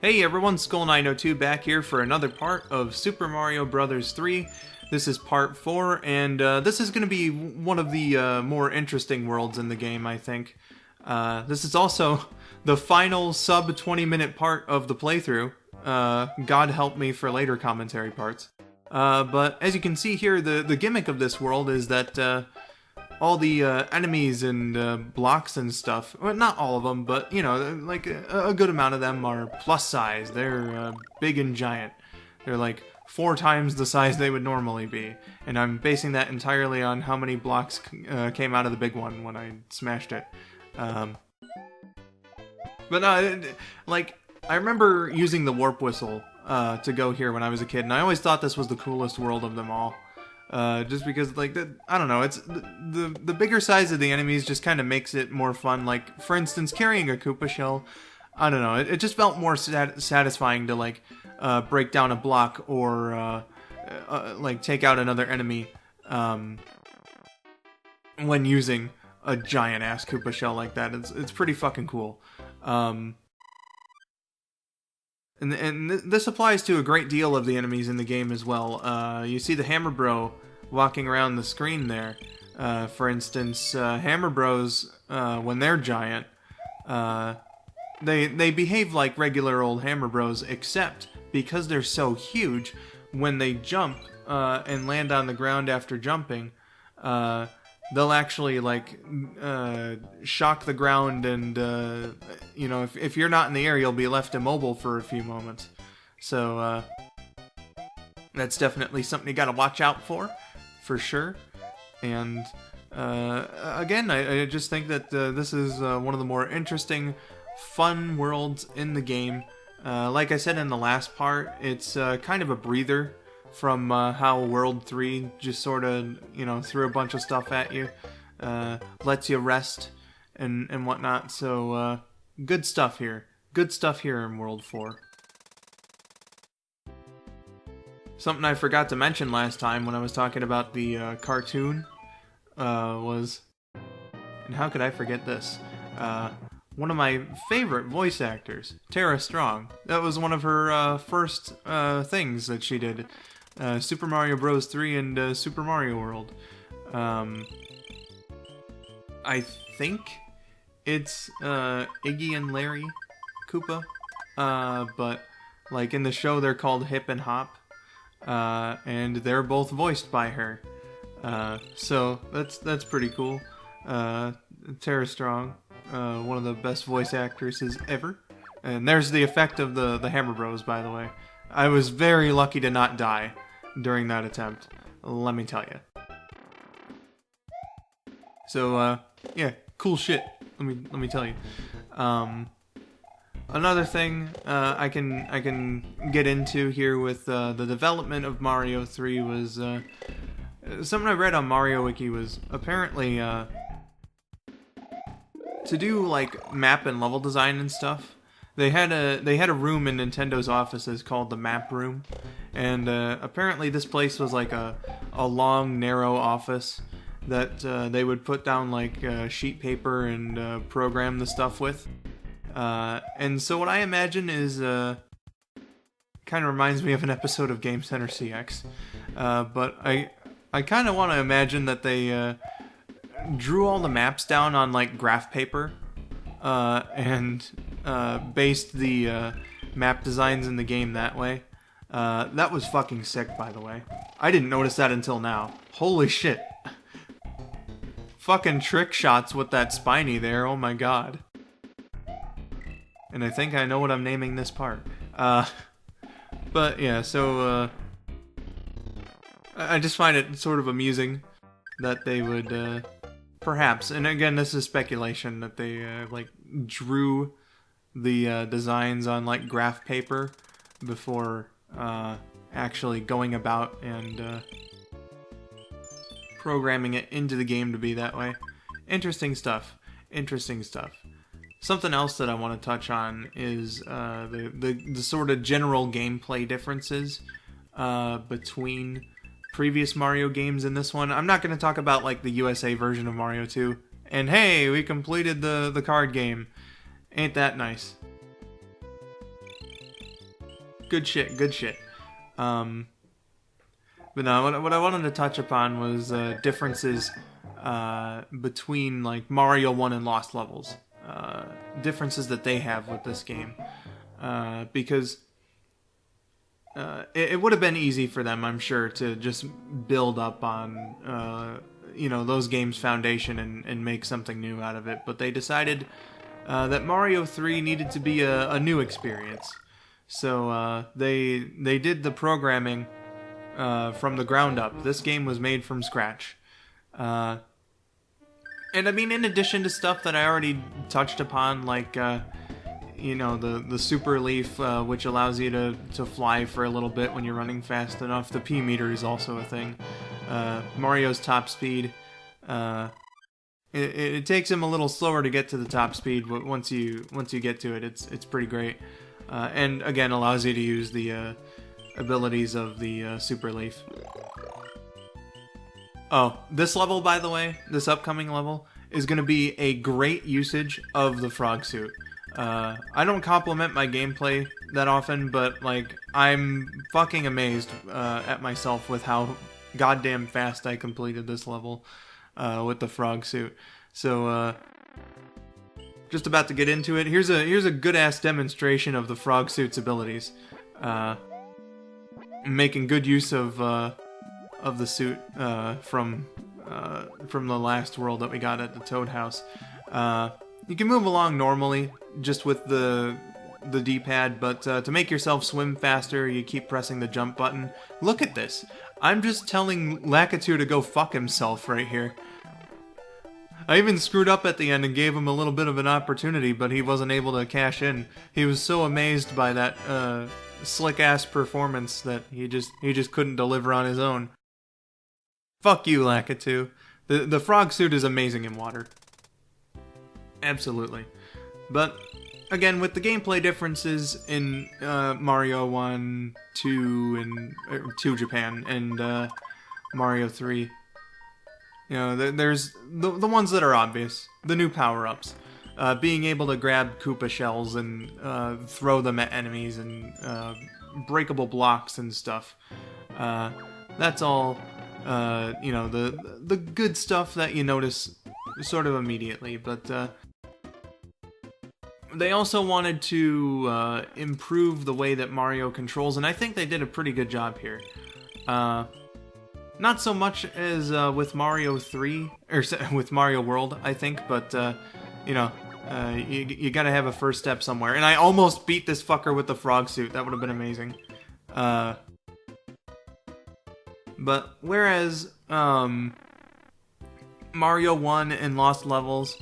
Hey everyone, Skull902 back here for another part of Super Mario Bros. 3. This is part 4, and this is going to be one of the more interesting worlds in the game, I think. This is also the final sub 20-minute part of the playthrough. God help me for later commentary parts. But as you can see here, the gimmick of this world is that all the enemies and blocks and stuff, well, not all of them, but, you know, like a good amount of them are plus size. They're big and giant. They're like 4 times the size they would normally be. And I'm basing that entirely on how many blocks came out of the big one when I smashed it. Like, I remember using the warp whistle to go here when I was a kid, and I always thought this was the coolest world of them all. Just because, like, I don't know, it's the bigger size of the enemies just kind of makes it more fun. Like, for instance, carrying a Koopa shell, I don't know, it just felt more satisfying to, like, break down a block or, like, take out another enemy, when using a giant-ass Koopa shell like that. It's pretty fucking cool. And this applies to a great deal of the enemies in the game as well. You see the Hammer Bro walking around the screen there. For instance, Hammer Bros, when they're giant, they behave like regular old Hammer Bros, except because they're so huge, when they jump and land on the ground after jumping, they'll actually, like, shock the ground and, you know, if you're not in the air, you'll be left immobile for a few moments. So, that's definitely something you gotta watch out for sure. And, again, I just think that this is one of the more interesting, fun worlds in the game. Like I said in the last part, it's kind of a breather from how World 3 just sort of, you know, threw a bunch of stuff at you, lets you rest and whatnot. So good stuff here. Good stuff here in World 4. Something I forgot to mention last time when I was talking about the cartoon was, and how could I forget this? One of my favorite voice actors, Tara Strong. That was one of her first things that she did. Super Mario Bros. 3 and Super Mario World. I think it's Iggy and Larry Koopa, but like in the show they're called Hip and Hop, and they're both voiced by her. So that's pretty cool. Tara Strong, one of the best voice actresses ever. And there's the effect of the Hammer Bros, by the way. I was very lucky to not die during that attempt, let me tell you. So, yeah, cool shit, let me tell you. Another thing I can get into here with the development of Mario 3 was something I read on Mario Wiki was apparently to do like map and level design and stuff. They had a room in Nintendo's offices called the Map Room, and apparently this place was like a long, narrow office that they would put down like sheet paper and program the stuff with. And so what I imagine is kind of reminds me of an episode of Game Center CX, but I kind of want to imagine that they drew all the maps down on like graph paper, and based the map designs in the game that way. That was fucking sick, by the way. I didn't notice that until now. Holy shit. Fucking Trickshots with that spiny there, oh my god. And I think I know what I'm naming this part. But yeah, so I just find it sort of amusing that they would perhaps, and again this is speculation, that they like drew the designs on like graph paper before actually going about and programming it into the game to be that way. Interesting stuff. Interesting stuff. Something else that I want to touch on is the sort of general gameplay differences between previous Mario games and this one. I'm not going to talk about like the USA version of Mario 2. And hey, we completed the card game. Ain't that nice? Good shit, good shit. But no, what I wanted to touch upon was differences between like Mario 1 and Lost Levels. Differences that they have with this game. Because it would have been easy for them, I'm sure, to just build up on those games' foundation and make something new out of it. But they decided that Mario 3 needed to be a new experience. So they did the programming from the ground up. This game was made from scratch. And I mean, in addition to stuff that I already touched upon, like, the super leaf, which allows you to fly for a little bit when you're running fast enough. The P meter is also a thing. Mario's top speed. It takes him a little slower to get to the top speed, but once you get to it, it's pretty great. And again, allows you to use the abilities of the super leaf. Oh, this level, by the way, this upcoming level, is going to be a great usage of the frog suit. I don't compliment my gameplay that often, but, like, I'm fucking amazed at myself with how goddamn fast I completed this level with the frog suit. So, just about to get into it. Here's a good-ass demonstration of the frog suit's abilities. Making good use of the suit from the last world that we got at the Toad House. You can move along normally, just with the D-pad, but to make yourself swim faster, you keep pressing the jump button. Look at this. I'm just telling Lakitu to go fuck himself right here. I even screwed up at the end and gave him a little bit of an opportunity, but he wasn't able to cash in. He was so amazed by that slick-ass performance that he just couldn't deliver on his own. Fuck you, Lakitu. The frog suit is amazing in water. Absolutely. But, again, with the gameplay differences in Mario 1, 2, and 2 Japan, and Mario 3, there's the ones that are obvious. The new power-ups. Being able to grab Koopa shells and throw them at enemies, and breakable blocks and stuff. That's all, the good stuff that you notice sort of immediately, but they also wanted to improve the way that Mario controls, and I think they did a pretty good job here. Not so much as with Mario 3, or with Mario World, I think, but, you gotta have a first step somewhere. And I almost beat this fucker with the frog suit. That would have been amazing. But whereas Mario 1 and Lost Levels,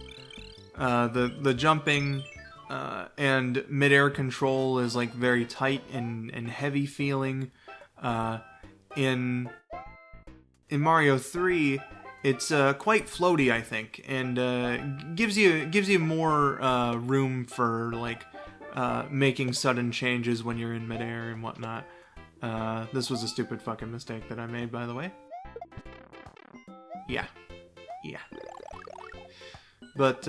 the jumping and midair control is like very tight and heavy feeling. In Mario 3, it's quite floaty, I think, and gives you more room for like making sudden changes when you're in midair and whatnot. This was a stupid fucking mistake that I made, by the way. Yeah. But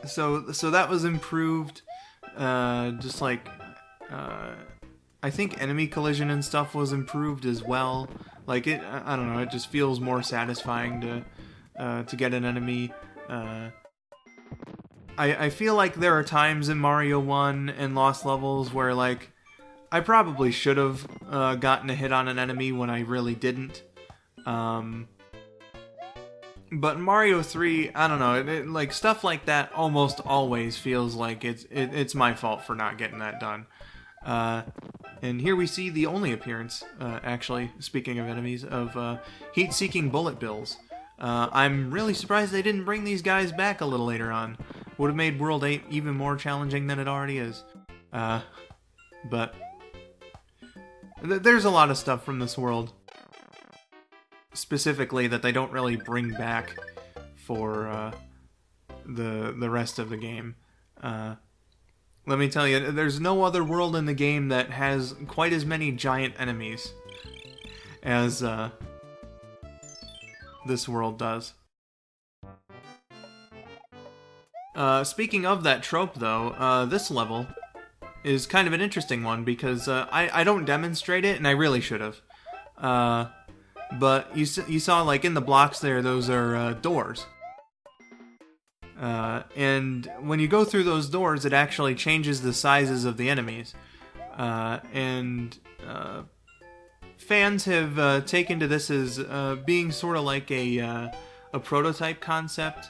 so that was improved. Just like I think enemy collision and stuff was improved as well. Like I don't know. It just feels more satisfying to get an enemy. I feel like there are times in Mario 1 and Lost Levels where like I probably should have gotten a hit on an enemy when I really didn't. But in Mario 3, I don't know, like stuff like that almost always feels like it's my fault for not getting that done. And here we see the only appearance, actually, speaking of enemies, of heat-seeking bullet bills. I'm really surprised they didn't bring these guys back a little later on. Would have made World 8 even more challenging than it already is. But there's a lot of stuff from this world specifically that they don't really bring back for the rest of the game. Let me tell you, there's no other world in the game that has quite as many giant enemies as this world does. Speaking of that trope, though, this level is kind of an interesting one because I don't demonstrate it, and I really should have. But you saw, like, in the blocks there, those are doors. And when you go through those doors, it actually changes the sizes of the enemies. And fans have taken to this as being sort of like a prototype concept,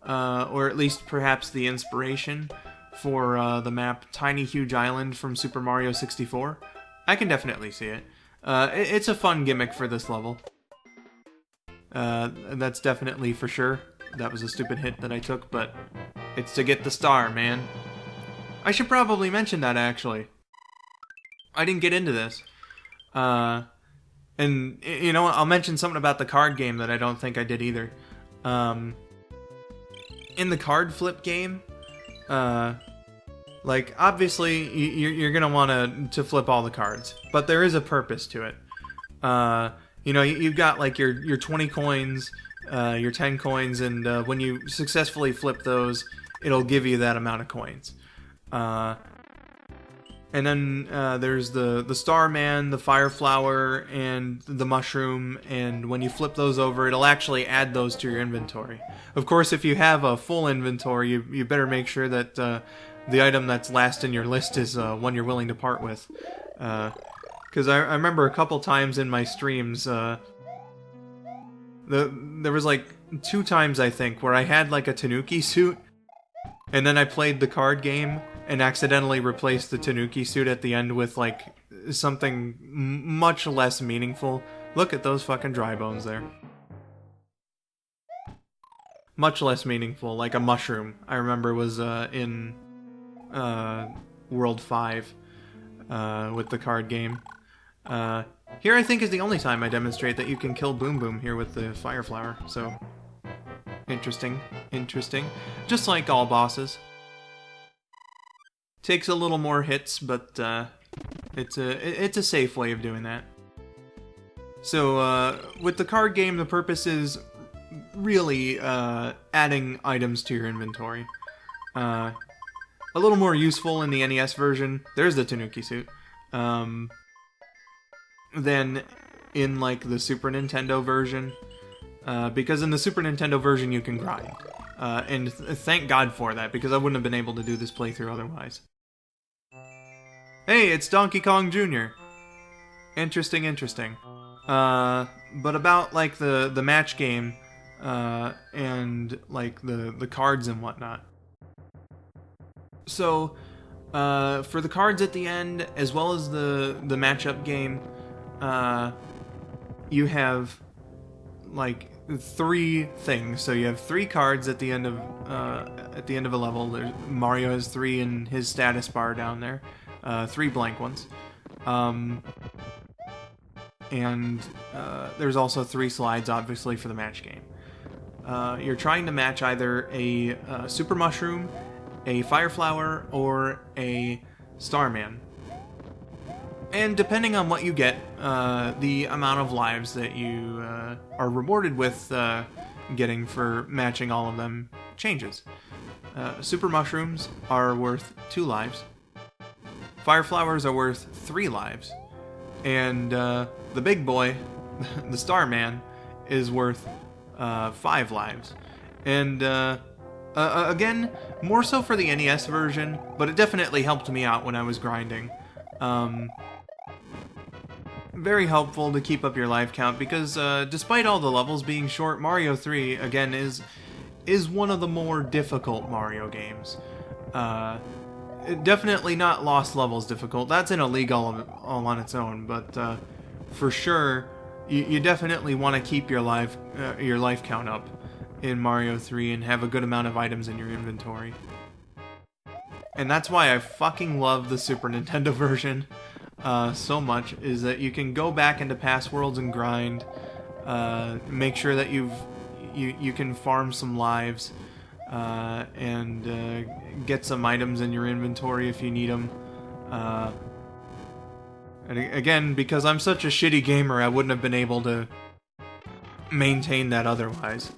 or at least perhaps the inspiration for the map Tiny Huge Island from Super Mario 64. I can definitely see it. It's a fun gimmick for this level. That's definitely for sure. That was a stupid hit that I took, but it's to get the star, man. I should probably mention that, actually. I didn't get into this. And, you know, I'll mention something about the card game that I don't think I did either. In the card flip game, like, obviously, you're going to want to flip all the cards, but there is a purpose to it. You know, you've got, like, your 20 coins, your 10 coins, and when you successfully flip those, it'll give you that amount of coins. And then there's the Starman, the Fire Flower, and the Mushroom, and when you flip those over, it'll actually add those to your inventory. Of course, if you have a full inventory, you better make sure that the item that's last in your list is one you're willing to part with. Because I remember a couple times in my streams, there was like 2 times, I think, where I had like a Tanuki suit, and then I played the card game and accidentally replaced the Tanuki suit at the end with like something much less meaningful. Look at those fucking dry bones there. Much less meaningful, like a mushroom, I remember was in World 5 with the card game. Here I think is the only time I demonstrate that you can kill Boom Boom here with the Fire Flower, so interesting. Just like all bosses. Takes a little more hits, but it's a safe way of doing that. So with the card game, the purpose is really adding items to your inventory. A little more useful in the NES version. There's the Tanuki suit. Than in like the Super Nintendo version, because in the Super Nintendo version you can grind, and thank God for that, because I wouldn't have been able to do this playthrough otherwise. Hey, it's Donkey Kong Jr. Interesting. But about like the match game, and like the cards and whatnot. So, for the cards at the end, as well as the matchup game, you have like 3 things. So you have 3 cards at the end of a level. Mario has 3 in his status bar down there, 3 blank ones, and there's also 3 slides, obviously, for the match game. You're trying to match either a Super Mushroom, a Fire Flower, or a Starman. And depending on what you get, the amount of lives that you are rewarded with getting for matching all of them changes. Super Mushrooms are worth 2 lives. Fire Flowers are worth 3 lives. And the big boy, the Starman, is worth 5 lives. And again, more so for the NES version, but it definitely helped me out when I was grinding. Very helpful to keep up your life count, because despite all the levels being short, Mario 3, again, is one of the more difficult Mario games. Definitely not Lost Levels difficult. That's in a league all on its own, but for sure, you definitely want to keep your life count up in Mario 3 and have a good amount of items in your inventory. And that's why I fucking love the Super Nintendo version so much, is that you can go back into past worlds and grind, make sure that you can farm some lives, and get some items in your inventory if you need them. And again, because I'm such a shitty gamer, I wouldn't have been able to maintain that otherwise.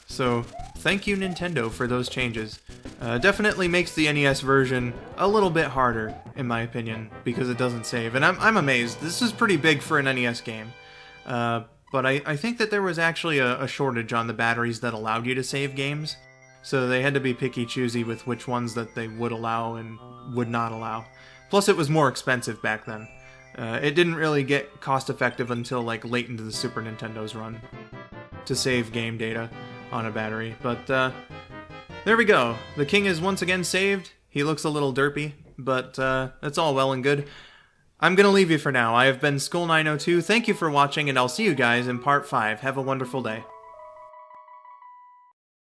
So thank you, Nintendo, for those changes. Definitely makes the NES version a little bit harder, in my opinion, because it doesn't save. And I'm amazed. This is pretty big for an NES game. But I think that there was actually a shortage on the batteries that allowed you to save games. So they had to be picky-choosy with which ones that they would allow and would not allow. Plus, it was more expensive back then. It didn't really get cost-effective until like late into the Super Nintendo's run to save game data on a battery. But there we go. The king is once again saved. He looks a little derpy, but that's all well and good. I'm going to leave you for now. I have been Skull902. Thank you for watching, and I'll see you guys in part 5. Have a wonderful day.